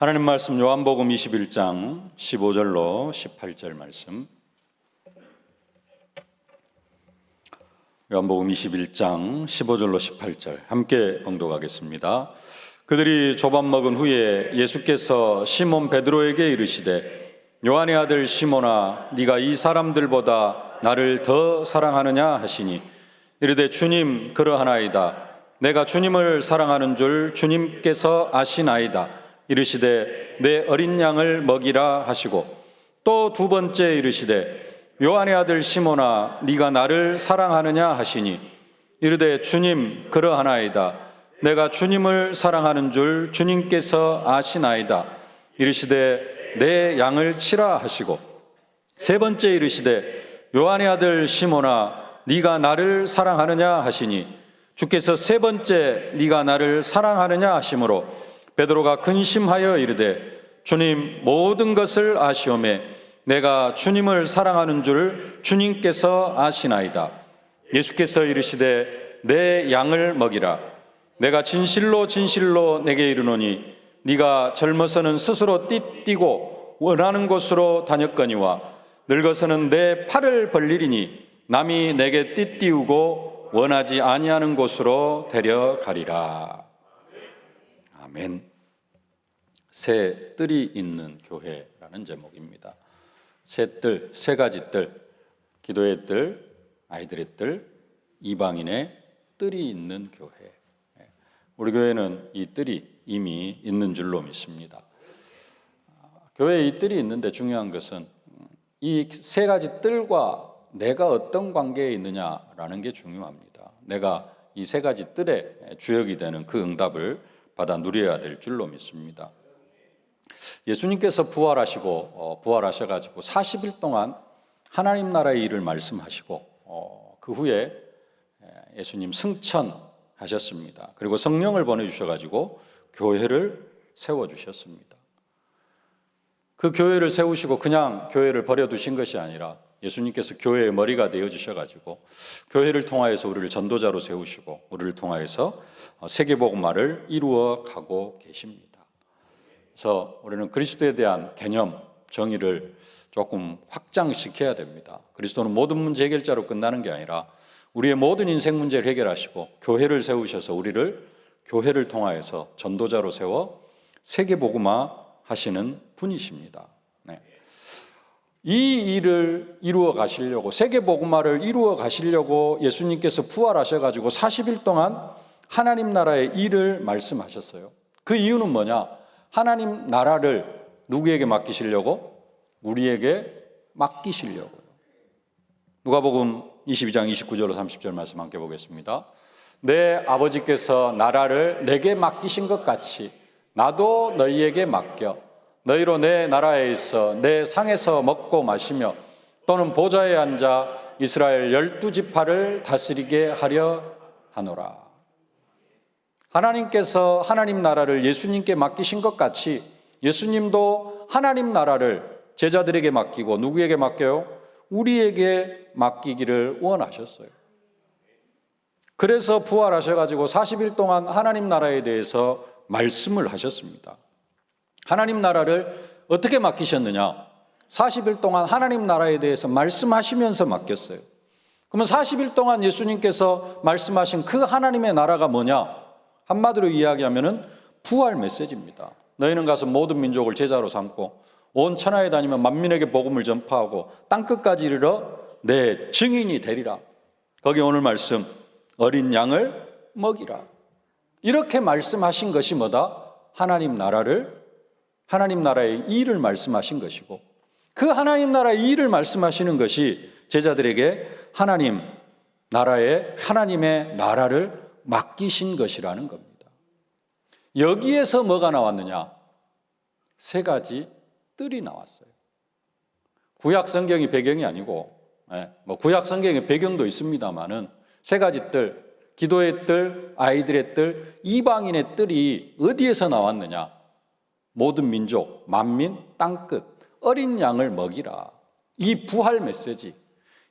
하나님 말씀 요한복음 21장 15절로 18절 말씀. 요한복음 21장 15절로 18절 함께 봉독하겠습니다. 그들이 조밥 먹은 후에 예수께서 시몬 베드로에게 이르시되 요한의 아들 시몬아 네가 이 사람들보다 나를 더 사랑하느냐 하시니 이르되 주님 그러하나이다. 내가 주님을 사랑하는 줄 주님께서 아시나이다. 이르시되 내 어린 양을 먹이라 하시고 또 두 번째 이르시되 요한의 아들 시몬아 네가 나를 사랑하느냐 하시니 이르되 주님 그러하나이다. 내가 주님을 사랑하는 줄 주님께서 아시나이다. 이르시되 내 양을 치라 하시고 세 번째 이르시되 요한의 아들 시몬아 네가 나를 사랑하느냐 하시니 주께서 세 번째 네가 나를 사랑하느냐 하시므로 베드로가 근심하여 이르되 주님 모든 것을 아시오매 내가 주님을 사랑하는 줄 주님께서 아시나이다. 예수께서 이르시되 내 양을 먹이라. 내가 진실로 진실로 내게 이르노니 네가 젊어서는 스스로 띠띠고 원하는 곳으로 다녔거니와 늙어서는 내 팔을 벌리리니 남이 내게 띠띠우고 원하지 아니하는 곳으로 데려가리라. 아멘. 새 뜰이 있는 교회라는 제목입니다. 새 뜰, 세 가지 뜰, 기도의 뜰, 아이들의 뜰, 이방인의 뜰이 있는 교회. 우리 교회는 이 뜰이 이미 있는 줄로 믿습니다. 교회에 이 뜰이 있는데 중요한 것은 이 세 가지 뜰과 내가 어떤 관계에 있느냐라는 게 중요합니다. 내가 이 세 가지 뜰의 주역이 되는 그 응답을 받아 누려야 될 줄로 믿습니다. 예수님께서 부활하셔가지고 40일 동안 하나님 나라의 일을 말씀하시고 그 후에 예수님 승천하셨습니다. 그리고 성령을 보내주셔가지고 교회를 세워주셨습니다. 그 교회를 세우시고 그냥 교회를 버려두신 것이 아니라 예수님께서 교회의 머리가 되어주셔가지고 교회를 통하여서 우리를 전도자로 세우시고 우리를 통하여서 세계복음화를 이루어 가고 계십니다. 그래서 우리는 그리스도에 대한 개념, 정의를 조금 확장시켜야 됩니다. 그리스도는 모든 문제 해결자로 끝나는 게 아니라 우리의 모든 인생 문제를 해결하시고 교회를 세우셔서 우리를 교회를 통하여서 전도자로 세워 세계복음화 하시는 분이십니다. 네. 이 일을 이루어 가시려고 세계복음화를 이루어 가시려고 예수님께서 부활하셔가지고 40일 동안 하나님 나라의 일을 말씀하셨어요. 그 이유는 뭐냐? 하나님 나라를 누구에게 맡기시려고? 우리에게 맡기시려고요. 누가복음 22장 29절로 30절 말씀 함께 보겠습니다. 내 아버지께서 나라를 내게 맡기신 것 같이 나도 너희에게 맡겨 너희로 내 나라에 있어 내 상에서 먹고 마시며 또는 보좌에 앉아 이스라엘 12지파를 다스리게 하려 하노라. 하나님께서 하나님 나라를 예수님께 맡기신 것 같이 예수님도 하나님 나라를 제자들에게 맡기고 누구에게 맡겨요? 우리에게 맡기기를 원하셨어요. 그래서 부활하셔가지고 40일 동안 하나님 나라에 대해서 말씀을 하셨습니다. 하나님 나라를 어떻게 맡기셨느냐? 40일 동안 하나님 나라에 대해서 말씀하시면서 맡겼어요. 그러면 40일 동안 예수님께서 말씀하신 그 하나님의 나라가 뭐냐? 한마디로 이야기하면은 부활 메시지입니다. 너희는 가서 모든 민족을 제자로 삼고 온 천하에 다니며 만민에게 복음을 전파하고 땅끝까지 이르러 내 증인이 되리라. 거기 오늘 말씀 어린 양을 먹이라. 이렇게 말씀하신 것이 뭐다? 하나님 나라의 일을 말씀하신 것이고 그 하나님 나라의 일을 말씀하시는 것이 제자들에게 하나님의 나라를 맡기신 것이라는 겁니다. 여기에서 뭐가 나왔느냐? 세 가지 뜰이 나왔어요. 구약 성경이 배경이 아니고 구약 성경의 배경도 있습니다만은 세 가지 뜰, 기도의 뜰, 아이들의 뜰, 이방인의 뜰이 어디에서 나왔느냐? 모든 민족, 만민, 땅끝, 어린 양을 먹이라. 이 부활 메시지.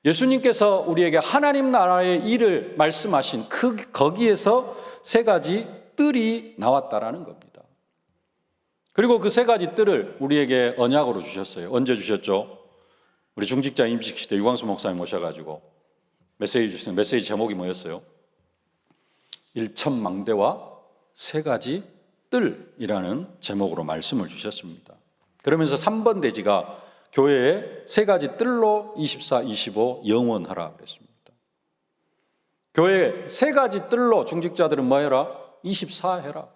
예수님께서 우리에게 하나님 나라의 일을 말씀하신 거기에서 세 가지 뜰이 나왔다라는 겁니다. 그리고 그 세 가지 뜰을 우리에게 언약으로 주셨어요. 언제 주셨죠? 우리 중직자 임직 시대 유광수 목사님 모셔가지고 메시지 주신 메시지 제목이 뭐였어요? 일천망대와 세 가지 뜰이라는 제목으로 말씀을 주셨습니다. 그러면서 3번 대지가 교회에 세 가지 뜰로 24, 25 영원하라 그랬습니다. 교회에 세 가지 뜰로 중직자들은 뭐 해라? 24 해라.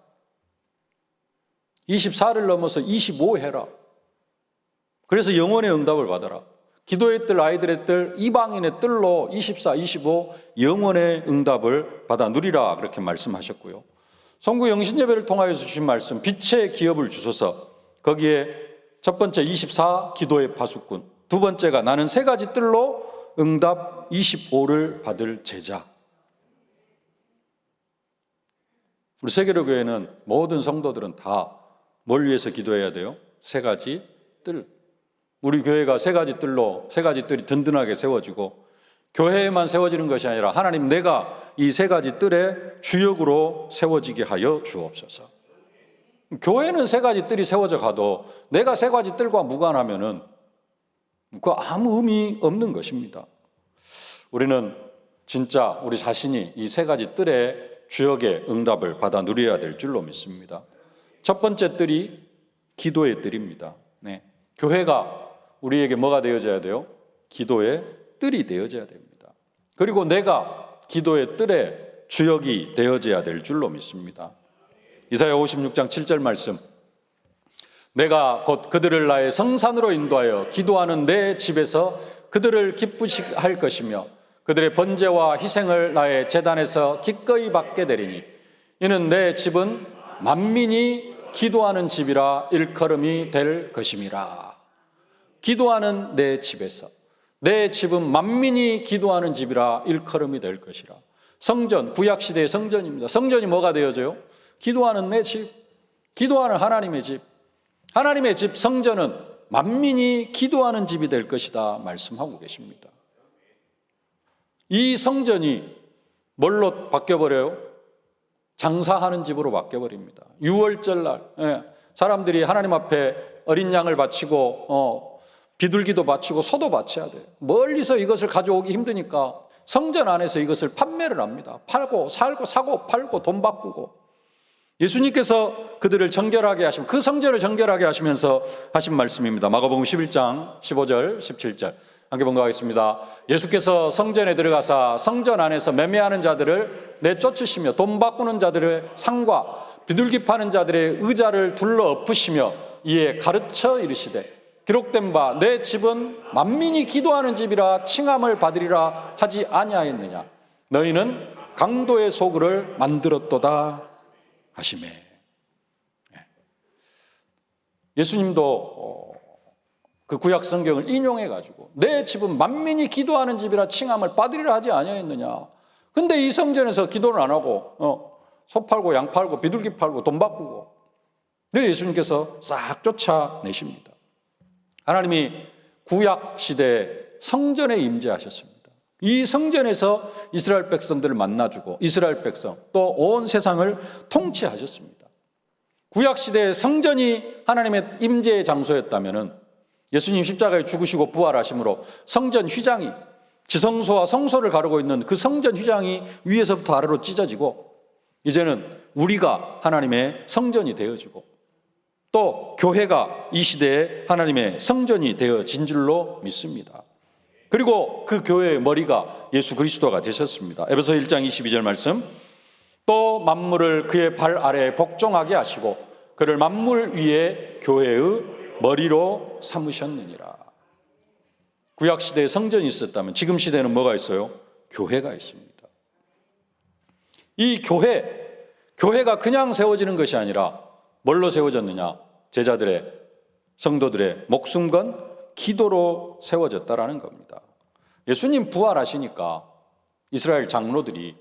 24를 넘어서 25 해라. 그래서 영원의 응답을 받아라. 기도의 뜰, 아이들의 뜰, 이방인의 뜰로 24, 25 영원의 응답을 받아 누리라 그렇게 말씀하셨고요. 성구 영신예배를 통하여서 주신 말씀, 빛의 기업을 주소서. 거기에 첫 번째 24 기도의 파수꾼, 두 번째가 나는 세 가지 뜰로 응답 25를 받을 제자. 우리 세계로교회는 모든 성도들은 다 뭘 위해서 기도해야 돼요? 세 가지 뜰. 우리 교회가 세 가지 뜰로, 세 가지 뜰이 든든하게 세워지고 교회에만 세워지는 것이 아니라 하나님 내가 이 세 가지 뜰의 주역으로 세워지게 하여 주옵소서. 교회는 세 가지 뜰이 세워져 가도 내가 세 가지 뜰과 무관하면은 그 아무 의미 없는 것입니다. 우리는 진짜 우리 자신이 이 세 가지 뜰의 주역의 응답을 받아 누려야 될 줄로 믿습니다. 첫 번째 뜰이 기도의 뜰입니다. 네. 교회가 우리에게 뭐가 되어져야 돼요? 기도의 뜰이 되어져야 됩니다. 그리고 내가 기도의 뜰의 주역이 되어져야 될 줄로 믿습니다. 이사야 56장 7절 말씀, 내가 곧 그들을 나의 성산으로 인도하여 기도하는 내 집에서 그들을 기쁘시게 할 것이며 그들의 번제와 희생을 나의 제단에서 기꺼이 받게 되리니 이는 내 집은 만민이 기도하는 집이라 일컬음이 될 것임이라. 기도하는 내 집에서, 내 집은 만민이 기도하는 집이라 일컬음이 될 것이라. 성전, 구약시대의 성전입니다. 성전이 뭐가 되어져요? 기도하는 내 집, 기도하는 하나님의 집. 하나님의 집 성전은 만민이 기도하는 집이 될 것이다 말씀하고 계십니다. 이 성전이 뭘로 바뀌어버려요? 장사하는 집으로 바뀌어버립니다. 유월절날 사람들이 하나님 앞에 어린 양을 바치고 비둘기도 바치고 소도 바쳐야 돼요. 멀리서 이것을 가져오기 힘드니까 성전 안에서 이것을 판매를 합니다. 팔고 살고 사고 팔고 돈 바꾸고. 예수님께서 그들을 정결하게 하시면 그 성전을 정결하게 하시면서 하신 말씀입니다. 마가복음 11장 15절 17절 함께 봉독하겠습니다. 예수께서 성전에 들어가사 성전 안에서 매매하는 자들을 내쫓으시며 돈 바꾸는 자들의 상과 비둘기 파는 자들의 의자를 둘러 엎으시며 이에 가르쳐 이르시되 기록된 바 내 집은 만민이 기도하는 집이라 칭함을 받으리라 하지 아니하였느냐. 너희는 강도의 소굴을 만들었도다 하시매. 예수님도 그 구약 성경을 인용해 가지고 내 집은 만민이 기도하는 집이라 칭함을 받으리라 하지 아니하였느냐. 근데 이 성전에서 기도를 안 하고 소 팔고 양 팔고 비둘기 팔고 돈 바꾸고. 근데 예수님께서 싹 쫓아내십니다. 하나님이 구약 시대에 성전에 임재하셨습니다. 이 성전에서 이스라엘 백성들을 만나주고 이스라엘 백성 또 온 세상을 통치하셨습니다. 구약 시대의 성전이 하나님의 임재의 장소였다면은 예수님 십자가에 죽으시고 부활하심으로 성전 휘장이 지성소와 성소를 가르고 있는 그 성전 휘장이 위에서부터 아래로 찢어지고 이제는 우리가 하나님의 성전이 되어지고 또 교회가 이 시대에 하나님의 성전이 되어진 줄로 믿습니다. 그리고 그 교회의 머리가 예수 그리스도가 되셨습니다. 에베소 1장 22절 말씀, 또 만물을 그의 발 아래에 복종하게 하시고 그를 만물 위에 교회의 머리로 삼으셨느니라. 구약 시대에 성전이 있었다면 지금 시대에는 뭐가 있어요? 교회가 있습니다. 이 교회가 그냥 세워지는 것이 아니라 뭘로 세워졌느냐? 제자들의, 성도들의 목숨 건 기도로 세워졌다라는 겁니다. 예수님 부활하시니까 이스라엘 장로들이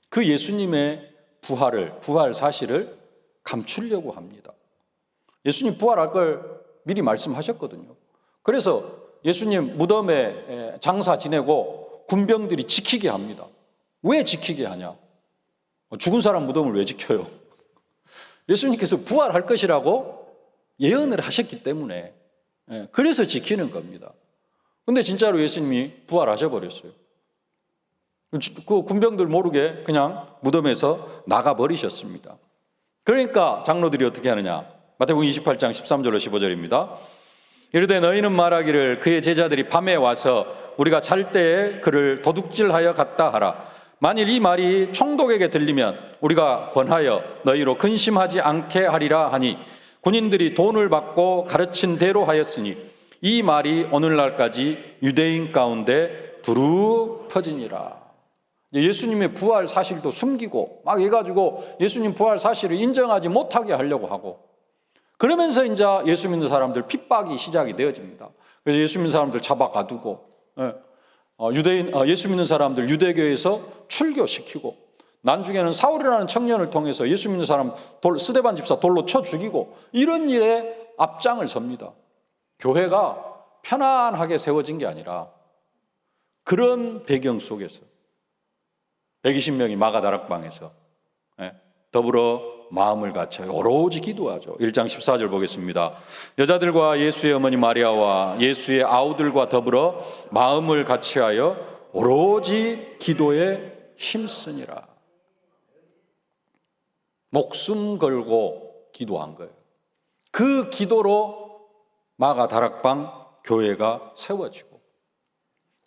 그 예수님의 부활 사실을 감추려고 합니다. 예수님 부활할 걸 미리 말씀하셨거든요. 그래서 예수님 무덤에 장사 지내고 군병들이 지키게 합니다. 왜 지키게 하냐? 죽은 사람 무덤을 왜 지켜요? 예수님께서 부활할 것이라고 예언을 하셨기 때문에 그래서 지키는 겁니다. 근데 진짜로 예수님이 부활하셔버렸어요. 그 군병들 모르게 그냥 무덤에서 나가버리셨습니다. 그러니까 장로들이 어떻게 하느냐. 마태복음 28장 13절로 15절입니다. 이르되 너희는 말하기를 그의 제자들이 밤에 와서 우리가 잘 때에 그를 도둑질하여 갔다 하라. 만일 이 말이 총독에게 들리면 우리가 권하여 너희로 근심하지 않게 하리라 하니 군인들이 돈을 받고 가르친 대로 하였으니 이 말이 오늘날까지 유대인 가운데 두루 퍼지니라. 예수님의 부활 사실도 숨기고 막 해가지고 예수님 부활 사실을 인정하지 못하게 하려고 하고, 그러면서 이제 예수 믿는 사람들 핍박이 시작이 되어집니다. 그래서 예수 믿는 사람들 잡아 가두고, 예수 믿는 사람들 유대교에서 출교시키고, 나중에는 사울이라는 청년을 통해서 예수 믿는 사람 스데반 집사 돌로 쳐 죽이고, 이런 일에 앞장을 섭니다. 교회가 편안하게 세워진 게 아니라 그런 배경 속에서 120명이 마가다락방에서 더불어 마음을 같여 오로지 기도하죠. 1장 14절 보겠습니다. 여자들과 예수의 어머니 마리아와 예수의 아우들과 더불어 마음을 같이하여 오로지 기도에 힘쓰니라. 목숨 걸고 기도한 거예요. 그 기도로 마가다락방 교회가 세워지고,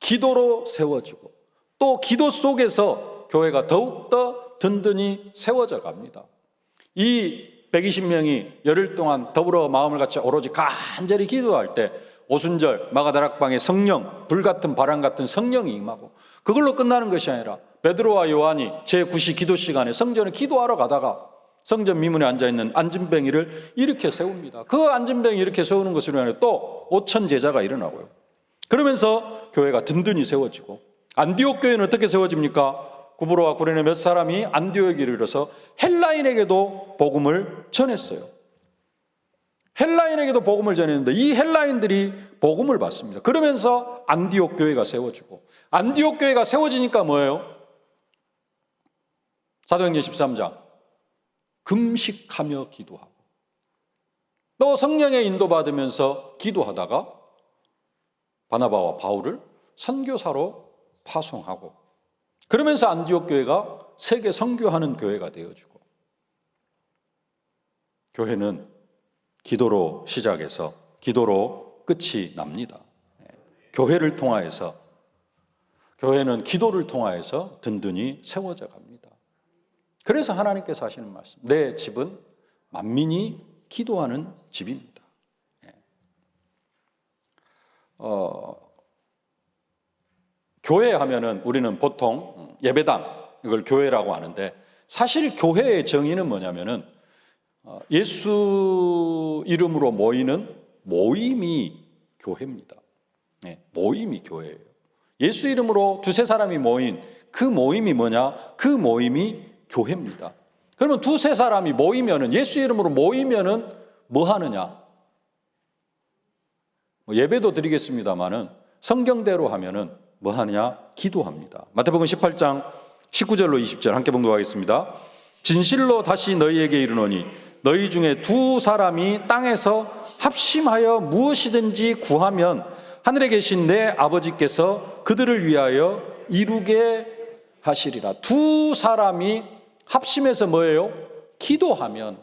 기도로 세워지고, 또 기도 속에서 교회가 더욱더 든든히 세워져 갑니다. 이 120명이 열흘 동안 더불어 마음을 같이 오로지 간절히 기도할 때 오순절 마가다락방에 성령, 불같은 바람 같은 성령이 임하고, 그걸로 끝나는 것이 아니라 베드로와 요한이 제9시 기도 시간에 성전에 기도하러 가다가 성전 미문에 앉아있는 안진뱅이를 일으켜 세웁니다. 그 안진뱅이 이렇게 세우는 것으로 인해 또 5천 제자가 일어나고요. 그러면서 교회가 든든히 세워지고, 안디옥 교회는 어떻게 세워집니까? 구브로와 구레네 몇 사람이 안디옥에 이르러서 헬라인에게도 복음을 전했어요. 헬라인에게도 복음을 전했는데 이 헬라인들이 복음을 받습니다. 그러면서 안디옥 교회가 세워지고, 안디옥 교회가 세워지니까 뭐예요? 사도행전 13장 금식하며 기도하고, 또 성령의 인도받으면서 기도하다가 바나바와 바울을 선교사로 파송하고, 그러면서 안디옥 교회가 세계 선교하는 교회가 되어지고, 교회는 기도로 시작해서 기도로 끝이 납니다. 교회를 통하여서, 교회는 기도를 통하여서 든든히 세워져 갑니다. 그래서 하나님께서 하시는 말씀, 내 집은 만민이 기도하는 집입니다. 교회 하면은 우리는 보통 예배당, 이걸 교회라고 하는데, 사실 교회의 정의는 뭐냐면은 예수 이름으로 모이는 모임이 교회입니다. 모임이 교회예요. 예수 이름으로 두세 사람이 모인 그 모임이 뭐냐? 그 모임이 교회입니다. 그러면 두세 사람이 모이면은, 예수 이름으로 모이면은 뭐 하느냐? 예배도 드리겠습니다만은 성경대로 하면은 뭐 하느냐? 기도합니다. 마태복음 18장 19절로 20절 함께 봉독하겠습니다. 진실로 다시 너희에게 이르노니 너희 중에 두 사람이 땅에서 합심하여 무엇이든지 구하면 하늘에 계신 내 아버지께서 그들을 위하여 이루게 하시리라. 두 사람이 합심해서 뭐예요? 기도하면,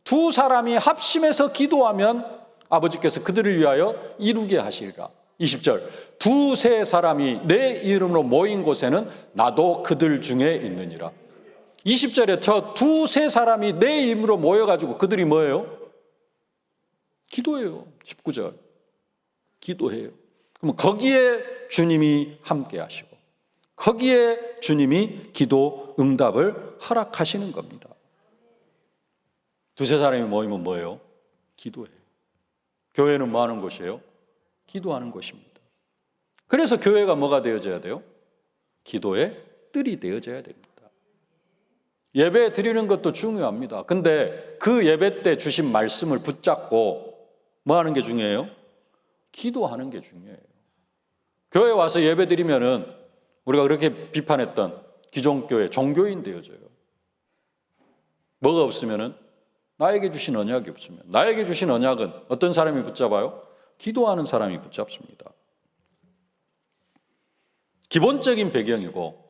두 사람이 합심해서 기도하면 아버지께서 그들을 위하여 이루게 하시리라. 20절, 두세 사람이 내 이름으로 모인 곳에는 나도 그들 중에 있느니라. 20절에 저 두세 사람이 내 이름으로 모여가지고 그들이 뭐예요? 기도해요. 19절, 기도해요. 그럼 거기에 주님이 함께 하시고, 거기에 주님이 기도 응답을 허락하시는 겁니다. 두세 사람이 모이면 뭐예요? 기도해요. 교회는 뭐 하는 곳이에요? 기도하는 곳입니다. 그래서 교회가 뭐가 되어져야 돼요? 기도의 뜰이 되어져야 됩니다. 예배 드리는 것도 중요합니다. 근데 그 예배 때 주신 말씀을 붙잡고 뭐 하는 게 중요해요? 기도하는 게 중요해요. 교회 와서 예배 드리면은 우리가 그렇게 비판했던 기존교회 종교인 되어져요. 뭐가 없으면은 나에게 주신 언약이 없으면, 나에게 주신 언약은 어떤 사람이 붙잡아요? 기도하는 사람이 붙잡습니다. 기본적인 배경이고,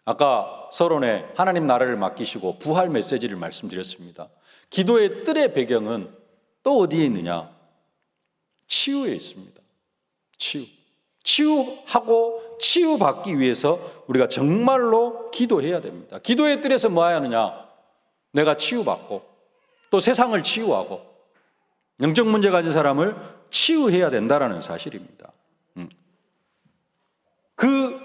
아까 서론에 하나님 나라를 맡기시고 부활 메시지를 말씀드렸습니다. 기도의 뜰의 배경은 또 어디에 있느냐? 치유에 있습니다. 치유하고 치유받기 위해서 우리가 정말로 기도해야 됩니다. 기도의 뜰에서 뭐 해야 하느냐? 내가 치유받고 또 세상을 치유하고 영적 문제 가진 사람을 치유해야 된다라는 사실입니다. 그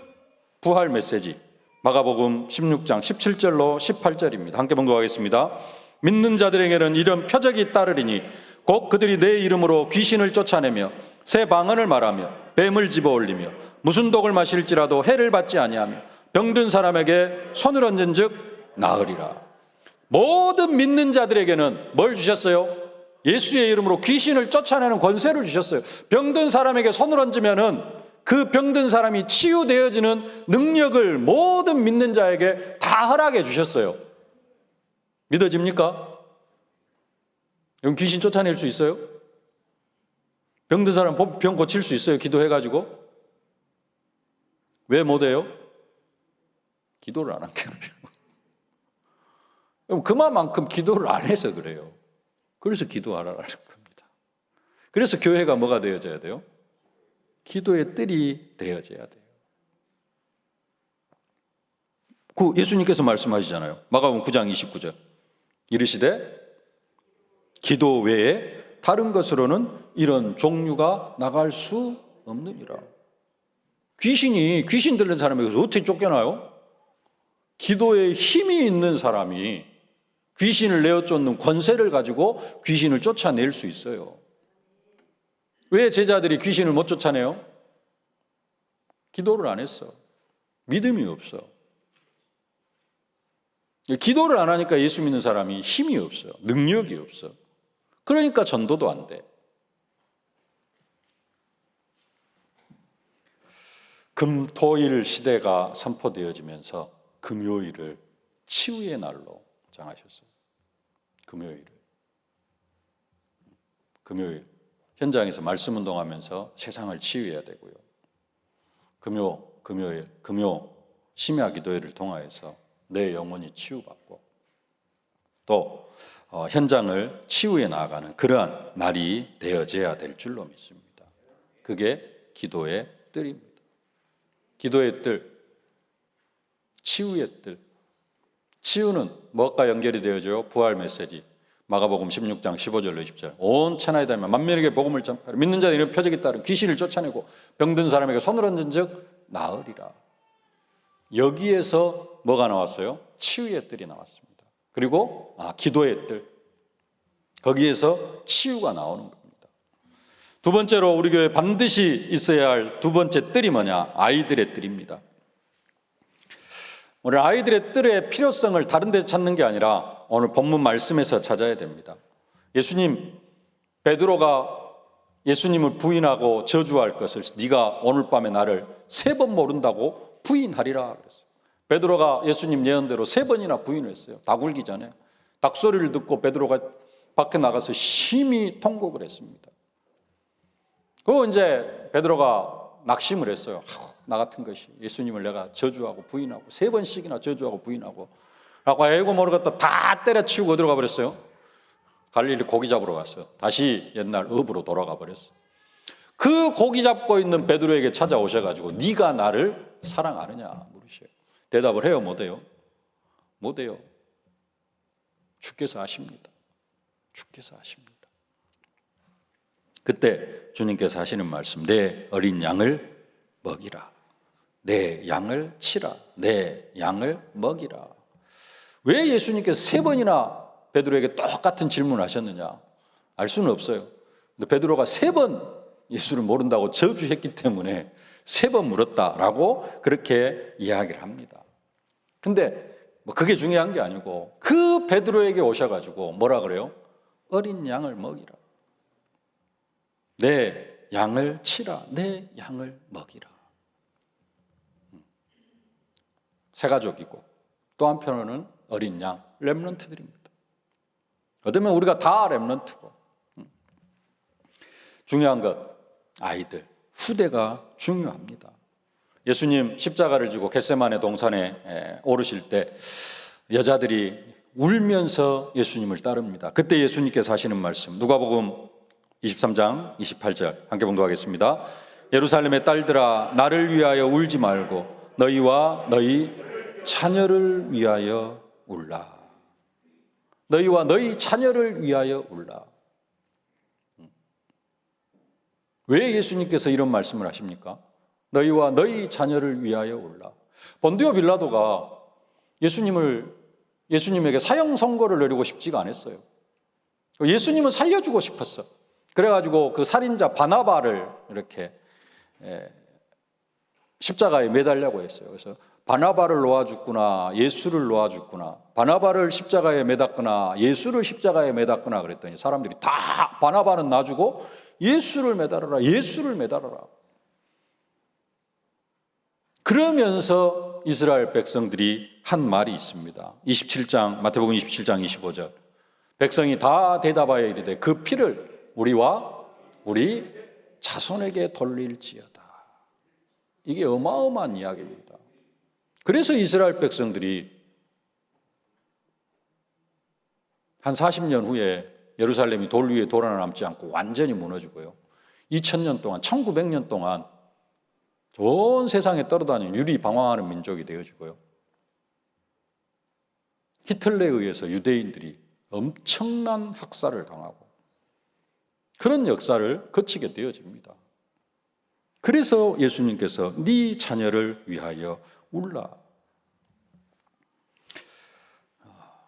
부활 메시지 마가복음 16장 17절로 18절입니다. 함께 봉독하겠습니다. 믿는 자들에게는 이런 표적이 따르리니 곧 그들이 내 이름으로 귀신을 쫓아내며 새 방언을 말하며 뱀을 집어올리며 무슨 독을 마실지라도 해를 받지 아니하며 병든 사람에게 손을 얹은 즉 나으리라. 모든 믿는 자들에게는 뭘 주셨어요? 예수의 이름으로 귀신을 쫓아내는 권세를 주셨어요. 병든 사람에게 손을 얹으면은 그 병든 사람이 치유되어지는 능력을 모든 믿는 자에게 다 허락해 주셨어요. 믿어집니까? 여러분 귀신 쫓아낼 수 있어요? 병든 사람 병 고칠 수 있어요? 기도해가지고? 왜 못해요? 기도를 안 한 게 그래요. 그만큼 기도를 안 해서 그래요. 그래서 기도하라는 겁니다. 그래서 교회가 뭐가 되어져야 돼요? 기도의 뜰이 되어져야 돼요. 그 예수님께서 말씀하시잖아요. 마가복음 9장 29절. 이르시되 기도 외에 다른 것으로는 이런 종류가 나갈 수 없느니라. 귀신 들린 사람에게서 어떻게 쫓겨나요? 기도에 힘이 있는 사람이 귀신을 내어 쫓는 권세를 가지고 귀신을 쫓아낼 수 있어요. 왜 제자들이 귀신을 못 쫓아내요? 기도를 안 했어. 믿음이 없어. 기도를 안 하니까 예수 믿는 사람이 힘이 없어요. 능력이 없어. 그러니까 전도도 안 돼. 금토일 시대가 선포되어지면서 금요일을 치유의 날로 정하셨어요. 금요일 현장에서 말씀 운동하면서 세상을 치유해야 되고요. 금요 심야 기도회를 통하여서 내 영혼이 치유받고 또 현장을 치유해 나아가는 그러한 날이 되어져야 될 줄로 믿습니다. 그게 기도의 뜰입니다. 기도의 뜰, 치유의 뜰. 치유는 무엇과 연결이 되어져요? 부활 메시지. 마가복음 16장 15절로 20절. 온 천하에 다니며 만민에게 복음을 전하라. 믿는 자는 이런 표적이 따르 귀신을 쫓아내고 병든 사람에게 손을 얹은 즉 나으리라. 여기에서 뭐가 나왔어요? 치유의 뜰이 나왔습니다. 그리고 기도의 뜰. 거기에서 치유가 나오는 겁니다. 두 번째로 우리 교회에 반드시 있어야 할 두 번째 뜰이 뭐냐? 아이들의 뜰입니다. 오늘 아이들의 뜰의 필요성을 다른 데 찾는 게 아니라 오늘 본문 말씀에서 찾아야 됩니다. 베드로가 예수님을 부인하고 저주할 것을 네가 오늘 밤에 나를 3번 모른다고 부인하리라 그랬어요. 베드로가 예수님 예언대로 3번이나 부인을 했어요. 다 굴기 전에. 닭소리를 듣고 베드로가 밖에 나가서 심히 통곡을 했습니다. 그리고 이제 베드로가 낙심을 했어요. 나 같은 것이 예수님을 내가 저주하고 부인하고 3번씩이나 저주하고 부인하고 라고 알고 모르겠다 다 때려치우고 어디로 가버렸어요? 갈릴리 고기 잡으러 갔어요. 다시 옛날 업으로 돌아가 버렸어요. 그 고기 잡고 있는 베드로에게 찾아오셔가지고 네가 나를 사랑하느냐 물으셔요. 대답을 해요? 못해요? 못해요. 주께서 아십니다. 주께서 아십니다. 그때 주님께서 하시는 말씀, 내 어린 양을 먹이라. 내 양을 치라. 내 양을 먹이라. 왜 예수님께서 3번이나 베드로에게 똑같은 질문을 하셨느냐? 알 수는 없어요. 근데 베드로가 3번 예수를 모른다고 저주했기 때문에 3번 물었다라고 그렇게 이야기를 합니다. 근데 그게 중요한 게 아니고 그 베드로에게 오셔가지고 뭐라 그래요? 어린 양을 먹이라. 내 양을 치라. 내 양을 먹이라. 새 가족이고 또 한편으로는 어린 양, 렘넌트들입니다. 어쩌면 우리가 다 렘넌트고. 중요한 것, 아이들, 후대가 중요합니다. 예수님 십자가를 지고 겟세마네 동산에 오르실 때 여자들이 울면서 예수님을 따릅니다. 그때 예수님께서 하시는 말씀, 누가복음 23장 28절 함께 봉독하겠습니다. 예루살렘의 딸들아, 나를 위하여 울지 말고 너희와 너희 자녀를 위하여 울라. 너희와 너희 자녀를 위하여 울라. 왜 예수님께서 이런 말씀을 하십니까? 너희와 너희 자녀를 위하여 울라. 본디오 빌라도가 예수님에게 사형 선고를 내리고 싶지가 않았어요. 예수님은 살려주고 싶었어. 그래가지고 그 살인자 바나바를 이렇게 십자가에 매달려고 했어요. 그래서 바나바를 놓아 죽구나, 예수를 놓아 죽구나, 바나바를 십자가에 매닫거나 예수를 십자가에 매닫거나 그랬더니 사람들이 다 바나바는 놔주고 예수를 매달아라, 예수를 매달아라. 그러면서 이스라엘 백성들이 한 말이 있습니다. 27장, 마태복음 27장 25절. 백성이 다 대답하여 이르되 그 피를 우리와 우리 자손에게 돌릴지어다. 이게 어마어마한 이야기입니다. 그래서 이스라엘 백성들이 한 40년 후에 예루살렘이 돌 위에 돌 하나 남지 않고 완전히 무너지고요. 2000년 동안, 1900년 동안 온 세상에 떨어다니는 유리방황하는 민족이 되어지고요. 히틀러에 의해서 유대인들이 엄청난 학살을 당하고 그런 역사를 거치게 되어집니다. 그래서 예수님께서 네 자녀를 위하여 울라.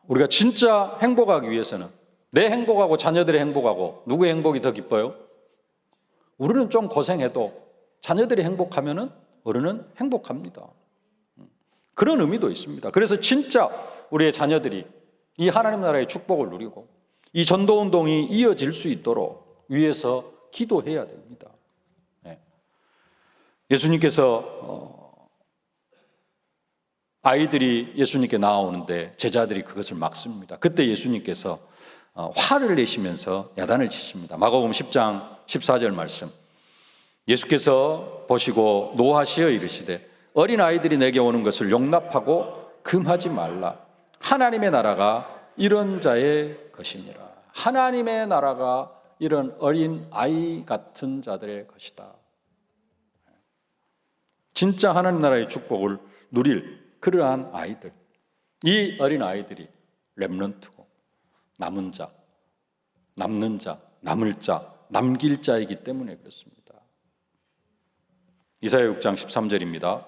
우리가 진짜 행복하기 위해서는 내 행복하고 자녀들의 행복하고 누구의 행복이 더 기뻐요? 우리는 좀 고생해도 자녀들이 행복하면은 어른은 행복합니다. 그런 의미도 있습니다. 그래서 진짜 우리의 자녀들이 이 하나님 나라의 축복을 누리고 이 전도운동이 이어질 수 있도록 위해서 기도해야 됩니다. 예수님께서 아이들이 예수님께 나오는데 제자들이 그것을 막습니다. 그때 예수님께서 화를 내시면서 야단을 치십니다. 마가복음 10장 14절 말씀. 예수께서 보시고 노하시어 이르시되 어린 아이들이 내게 오는 것을 용납하고 금하지 말라. 하나님의 나라가 이런 자의 것이니라. 하나님의 나라가 이런 어린 아이 같은 자들의 것이다. 진짜 하나님 나라의 축복을 누릴 그러한 아이들, 이 어린 아이들이 렘넌트고 남은 자, 남는 자, 남을 자, 남길 자이기 때문에 그렇습니다. 이사야 6장 13절입니다.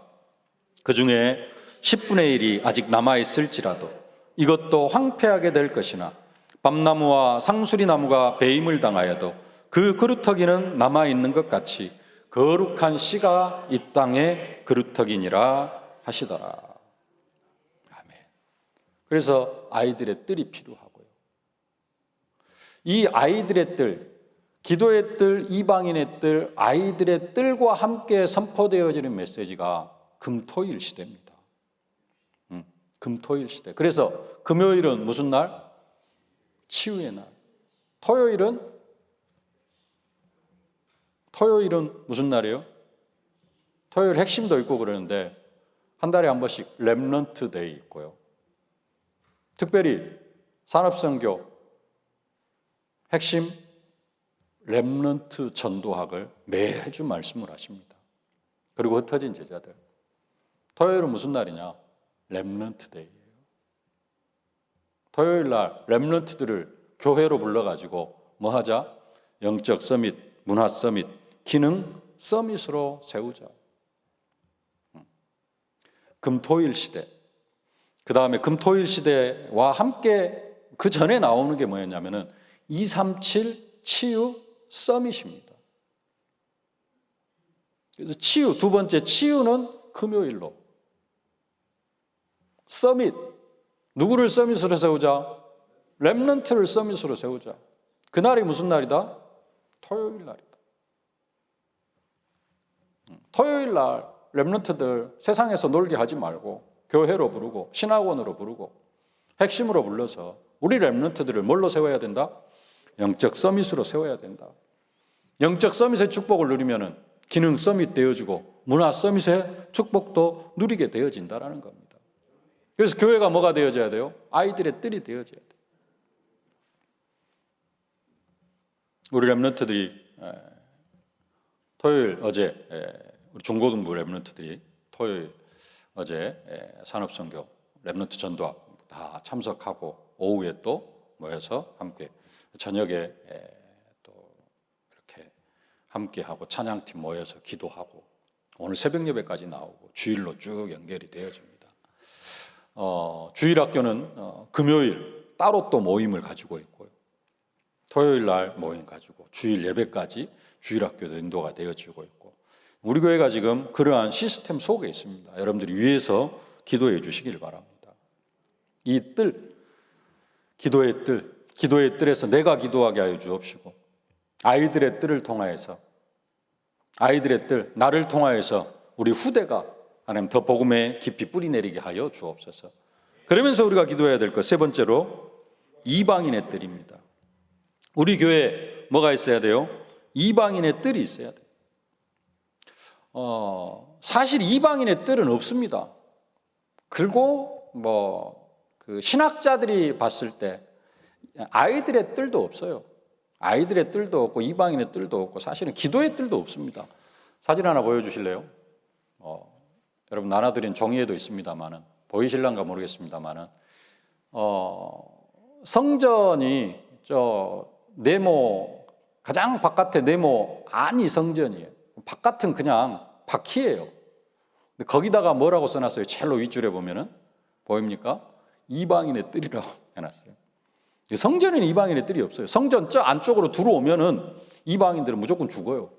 그 중에 10분의 1이 아직 남아있을지라도 이것도 황폐하게 될 것이나 밤나무와 상수리나무가 배임을 당하여도 그 그루터기는 남아있는 것 같이 거룩한 씨가 이 땅의 그루터기니라 하시더라. 아멘. 그래서 아이들의 뜰이 필요하고요. 이 아이들의 뜰, 기도의 뜰, 이방인의 뜰, 아이들의 뜰과 함께 선포되어지는 메시지가 금토일 시대입니다. 금토일 시대. 그래서 금요일은 무슨 날? 치유의 날. 토요일은 무슨 날이에요? 토요일 핵심도 있고 그러는데 한 달에 한 번씩 렘넌트 데이 있고요. 특별히 산업선교 핵심 렘넌트 전도학을 매주 말씀을 하십니다. 그리고 흩어진 제자들. 토요일은 무슨 날이냐? 렘넌트 데이예요. 토요일 날 렘넌트들을 교회로 불러가지고 뭐 하자? 영적 서밋, 문화 서밋, 기능 서밋으로 세우자. 금토일 시대. 그 다음에 금토일 시대와 함께 그 전에 나오는 게 뭐였냐면은 237 치유 서밋입니다. 그래서 치유, 두 번째 치유는 금요일로. 서밋. 누구를 서밋으로 세우자? 렘넌트를 서밋으로 세우자. 그날이 무슨 날이다? 토요일 날이다. 토요일 날 렘넌트들 세상에서 놀게 하지 말고 교회로 부르고 신학원으로 부르고 핵심으로 불러서 우리 렘넌트들을 뭘로 세워야 된다? 영적 서밋으로 세워야 된다. 영적 서밋의 축복을 누리면은 기능 서밋 되어지고 문화 서밋의 축복도 누리게 되어진다라는 겁니다. 그래서 교회가 뭐가 되어져야 돼요? 아이들의 뜰이 되어져야 돼요. 우리 렘넌트들이 토요일 어제 우리 중고등부 렘넌트들이 토요일 어제 산업선교 렘넌트 전도학 다 참석하고 오후에 또 모여서 함께 저녁에 또 이렇게 함께하고 찬양팀 모여서 기도하고 오늘 새벽 예배까지 나오고 주일로 쭉 연결이 되어집니다. 주일학교는 금요일 따로 또 모임을 가지고 있고요. 토요일 날 모임 가지고 주일 예배까지 주일학교도 인도가 되어지고 있고 우리 교회가 지금 그러한 시스템 속에 있습니다. 여러분들이 위에서 기도해 주시길 바랍니다. 이 뜰, 기도의 뜰에서 내가 기도하게 하여 주옵시고 아이들의 뜰을 통하여서 아이들의 뜰, 나를 통하여서 우리 후대가 하나님 더 복음에 깊이 뿌리 내리게 하여 주옵소서. 그러면서 우리가 기도해야 될 것 세 번째로 이방인의 뜰입니다. 우리 교회에 뭐가 있어야 돼요? 이방인의 뜰이 있어야 돼요. 사실 이방인의 뜰은 없습니다. 그리고 그 신학자들이 봤을 때 아이들의 뜰도 없어요. 아이들의 뜰도 없고 이방인의 뜰도 없고 사실은 기도의 뜰도 없습니다. 사진 하나 보여주실래요? 여러분 나눠드린 종이에도 있습니다만은 보이실란가 모르겠습니다만은 성전이 저 네모 가장 바깥에 네모 안이 성전이에요. 바깥은 그냥 바퀴예요. 근데 거기다가 뭐라고 써놨어요? 첼로 윗줄에 보면은 보입니까? 이방인의 뜰이라고 해놨어요. 성전에는 이방인의 뜰이 없어요. 성전 저 안쪽으로 들어오면은 이방인들은 무조건 죽어요.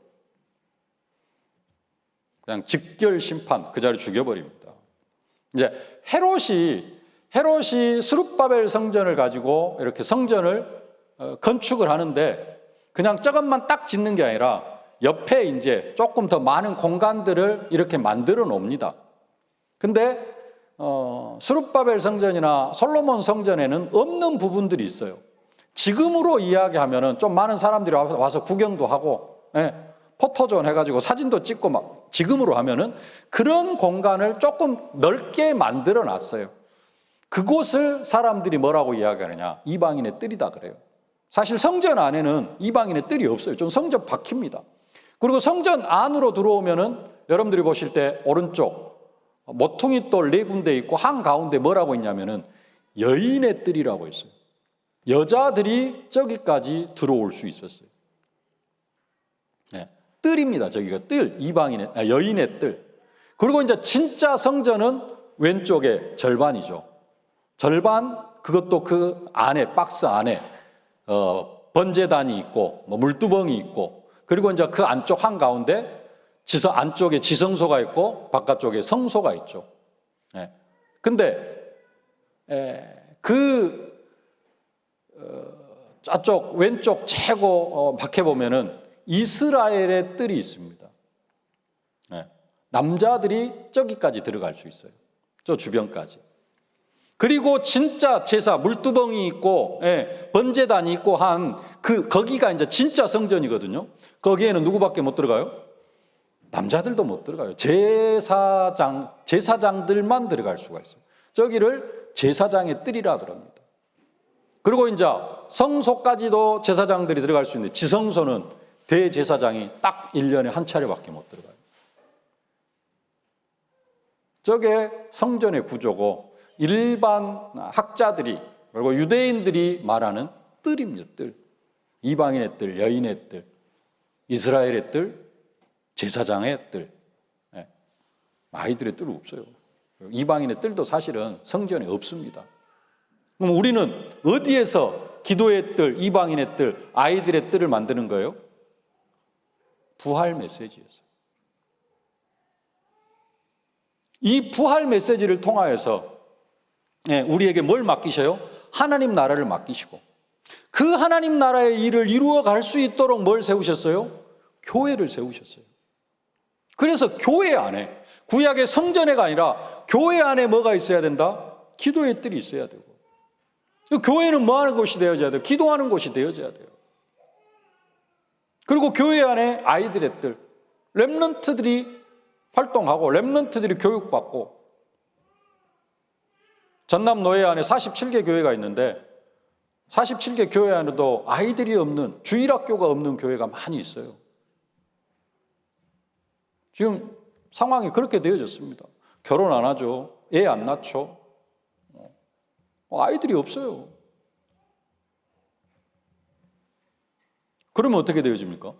그냥 직결 심판 그 자리 죽여버립니다. 이제 헤롯이 스룹바벨 성전을 가지고 이렇게 성전을 건축을 하는데 그냥 저것만 딱 짓는 게 아니라 옆에 이제 조금 더 많은 공간들을 이렇게 만들어 놓습니다. 근데 스룹바벨 성전이나 솔로몬 성전에는 없는 부분들이 있어요. 지금으로 이야기하면은 좀 많은 사람들이 와서 구경도 하고 포토존 해가지고 사진도 찍고 막 지금으로 하면은 그런 공간을 조금 넓게 만들어 놨어요. 그곳을 사람들이 뭐라고 이야기하느냐? 이방인의 뜰이다 그래요. 사실 성전 안에는 이방인의 뜰이 없어요. 좀 성전 바뀝니다. 그리고 성전 안으로 들어오면은 여러분들이 보실 때 오른쪽 모퉁이 돌 4군데 있고 한가운데 뭐라고 있냐면은 여인의 뜰이라고 있어요. 여자들이 저기까지 들어올 수 있었어요. 뜰입니다. 저기가 뜰, 여인의 뜰. 그리고 이제 진짜 성전은 왼쪽에 절반이죠. 절반, 그것도 그 안에, 박스 안에, 번제단이 있고, 물두멍이 있고, 그리고 이제 그 안쪽 한가운데, 안쪽에 지성소가 있고, 바깥쪽에 성소가 있죠. 근데, 저쪽 왼쪽 최고 밖에 보면은 이스라엘의 뜰이 있습니다. 남자들이 저기까지 들어갈 수 있어요. 저 주변까지. 그리고 진짜 제사, 물두멍이 있고, 번제단이 있고 거기가 이제 진짜 성전이거든요. 거기에는 누구밖에 못 들어가요? 남자들도 못 들어가요. 제사장들만 들어갈 수가 있어요. 저기를 제사장의 뜰이라 그럽니다. 그리고 이제 성소까지도 제사장들이 들어갈 수 있는데 지성소는 대제사장이 딱 1년에 한 차례밖에 못 들어가요. 저게 성전의 구조고 일반 학자들이 그리고 유대인들이 말하는 뜰입니다. 뜰. 이방인의 뜰, 여인의 뜰, 이스라엘의 뜰, 제사장의 뜰. 아이들의 뜰은 없어요. 이방인의 뜰도 사실은 성전에 없습니다. 그럼 우리는 어디에서 기도의 뜰, 이방인의 뜰, 아이들의 뜰을 만드는 거예요? 부활 메시지였어요. 이 부활 메시지를 통하여서 우리에게 뭘 맡기셔요? 하나님 나라를 맡기시고 그 하나님 나라의 일을 이루어 갈 수 있도록 뭘 세우셨어요? 교회를 세우셨어요. 그래서 교회 안에 구약의 성전회가 아니라 교회 안에 뭐가 있어야 된다? 기도의 뜰이 있어야 되고 교회는 뭐 하는 곳이 되어져야 돼요? 기도하는 곳이 되어져야 돼요. 그리고 교회 안에 아이들의 뜰, 렘넌트들이 활동하고 렘넌트들이 교육받고, 전남 노예 안에 47개 교회가 있는데 47개 교회 안에도 아이들이 없는, 주일학교가 없는 교회가 많이 있어요. 지금 상황이 그렇게 되어졌습니다. 결혼 안 하죠. 애 안 낳죠. 아이들이 없어요. 그러면 어떻게 되어집니까?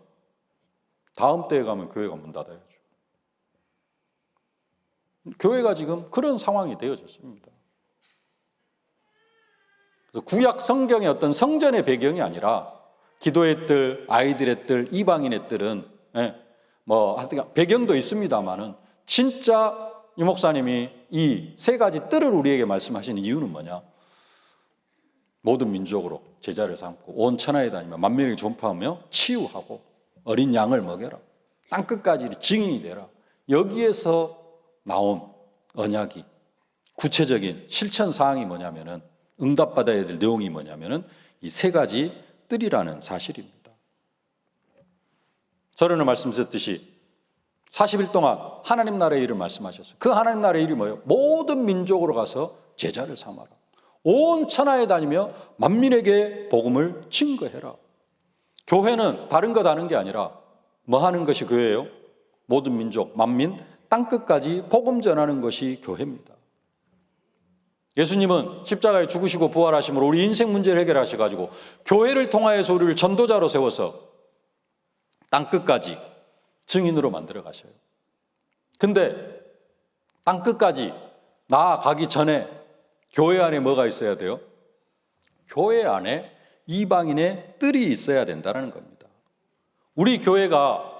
다음 때에 가면 교회가 문 닫아야죠. 교회가 지금 그런 상황이 되어졌습니다. 그래서 구약 성경의 어떤 성전의 배경이 아니라 기도의 뜰, 아이들의 뜰, 이방인의 뜰은 하여튼 배경도 있습니다만은 진짜 유 목사님이 이 세 가지 뜰을 우리에게 말씀하시는 이유는 뭐냐? 모든 민족으로 제자를 삼고 온 천하에 다니며 만민에게 전파하며 치유하고 어린 양을 먹여라. 땅끝까지 증인이 되라. 여기에서 나온 언약이, 구체적인 실천 사항이 뭐냐면은, 응답받아야 될 내용이 뭐냐면은 이 세 가지 뜰이라는 사실입니다. 저는 말씀드렸듯이 40일 동안 하나님 나라의 일을 말씀하셨어요. 그 하나님 나라의 일이 뭐예요? 모든 민족으로 가서 제자를 삼아라. 온 천하에 다니며 만민에게 복음을 증거해라. 교회는 다른 것 하는 게 아니라 뭐 하는 것이 교회예요? 모든 민족, 만민, 땅끝까지 복음 전하는 것이 교회입니다. 예수님은 십자가에 죽으시고 부활하심으로 우리 인생 문제를 해결하셔가지고 교회를 통하여서 우리를 전도자로 세워서 땅끝까지 증인으로 만들어 가셔요. 근데 땅끝까지 나아가기 전에 교회 안에 뭐가 있어야 돼요? 교회 안에 이방인의 뜰이 있어야 된다는 겁니다. 우리 교회가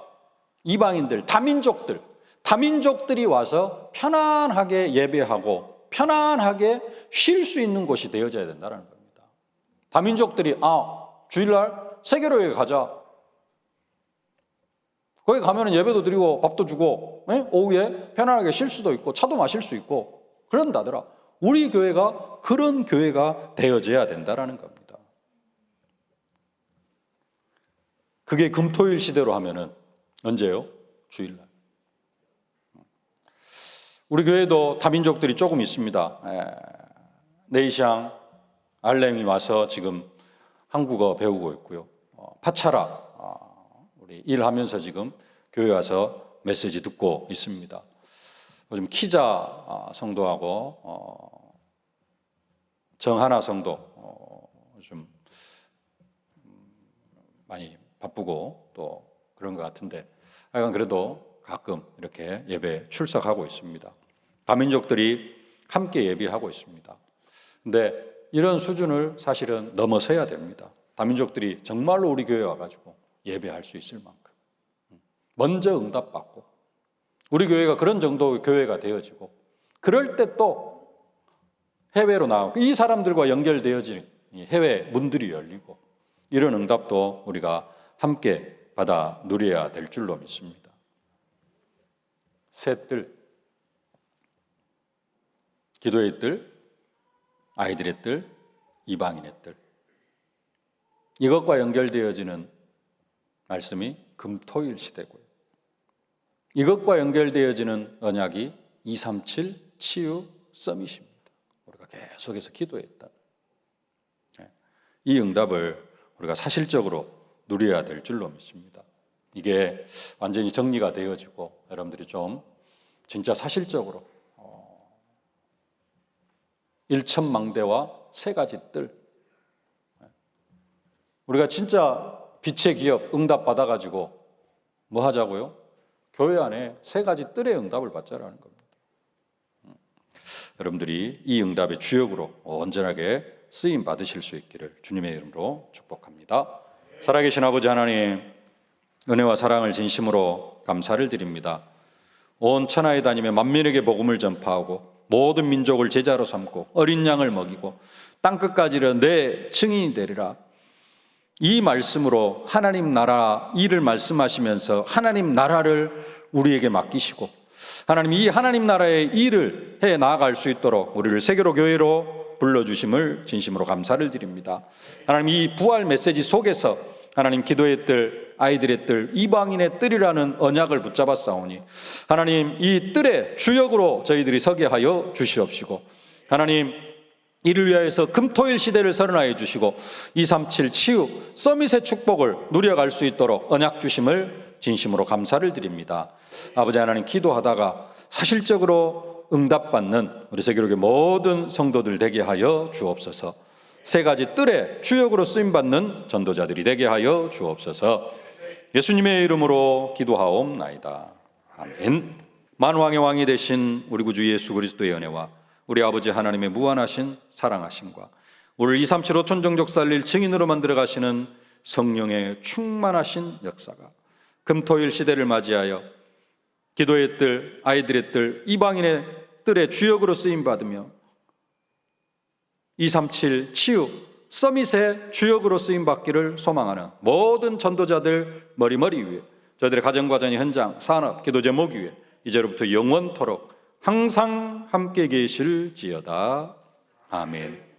이방인들, 다민족들이 와서 편안하게 예배하고 편안하게 쉴 수 있는 곳이 되어져야 된다는 겁니다. 다민족들이 주일날 세계로에 가자. 거기 가면 예배도 드리고 밥도 주고 오후에 편안하게 쉴 수도 있고 차도 마실 수 있고 그런다더라. 우리 교회가 그런 교회가 되어져야 된다는 겁니다. 그게 금토일 시대로 하면은 언제요? 주일날. 우리 교회도 다민족들이 조금 있습니다. 네이샹, 알렘이 와서 지금 한국어 배우고 있고요. 파차라, 우리 일하면서 지금 교회 와서 메시지 듣고 있습니다. 요즘 키자 성도하고 정하나 성도 좀 많이 바쁘고 또 그런 것 같은데 하여간 그래도 가끔 이렇게 예배 출석하고 있습니다. 다민족들이 함께 예배하고 있습니다. 근데 이런 수준을 사실은 넘어서야 됩니다. 다민족들이 정말로 우리 교회에 와가지고 예배할 수 있을 만큼 먼저 응답받고 우리 교회가 그런 정도의 교회가 되어지고 그럴 때 또 해외로 나가고 이 사람들과 연결되어진 해외 문들이 열리고 이런 응답도 우리가 함께 받아 누려야 될 줄로 믿습니다. 새 뜰, 기도의 뜰, 아이들의 뜰, 이방인의 뜰, 이것과 연결되어지는 말씀이 금토일 시대고요. 이것과 연결되어지는 언약이 237 치유 서밋입니다. 우리가 계속해서 기도했다. 이 응답을 우리가 사실적으로 누려야 될 줄로 믿습니다. 이게 완전히 정리가 되어지고 여러분들이 좀 진짜 사실적으로 일천망대와 세 가지 뜰, 우리가 진짜 빛의 기업 응답 받아가지고 뭐 하자고요? 교회 안에 세 가지 뜰의 응답을 받자라는 겁니다. 여러분들이 이 응답의 주역으로 온전하게 쓰임 받으실 수 있기를 주님의 이름으로 축복합니다. 살아계신 아버지 하나님, 은혜와 사랑을 진심으로 감사를 드립니다. 온 천하에 다니며 만민에게 복음을 전파하고 모든 민족을 제자로 삼고 어린 양을 먹이고 땅끝까지를 내 증인이 되리라. 이 말씀으로 하나님 나라 일을 말씀하시면서 하나님 나라를 우리에게 맡기시고 하나님 이 하나님 나라의 일을 해 나아갈 수 있도록 우리를 세계로 교회로 불러주심을 진심으로 감사를 드립니다. 하나님, 이 부활 메시지 속에서 하나님, 기도의 뜰, 아이들의 뜰, 이방인의 뜰이라는 언약을 붙잡아 싸우니 하나님, 이 뜰의 주역으로 저희들이 서게 하여 주시옵시고, 하나님, 이를 위하여서 금토일 시대를 선언하여 주시고 237 치유 서밋의 축복을 누려갈 수 있도록 언약 주심을 진심으로 감사를 드립니다. 아버지 하나님, 기도하다가 사실적으로 응답받는 우리 세계교회 모든 성도들 되게 하여 주옵소서. 세 가지 뜰의 주역으로 쓰임받는 전도자들이 되게 하여 주옵소서. 예수님의 이름으로 기도하옵나이다. 아멘. 만왕의 왕이 되신 우리 구주 예수 그리스도의 은혜와 우리 아버지 하나님의 무한하신 사랑하심과 오늘 237 5천 종족 살릴 증인으로 만들어 가시는 성령의 충만하신 역사가 금토일 시대를 맞이하여 기도의 뜰, 아이들의 뜰, 이방인의 뜰의 주역으로 쓰임받으며 237 치유 서밋의 주역으로 쓰임받기를 소망하는 모든 전도자들 머리머리 위에, 저희들의 가정과 자녀, 현장, 산업, 기도 제목 위에 이제로부터 영원토록 항상 함께 계실지어다. 아멘.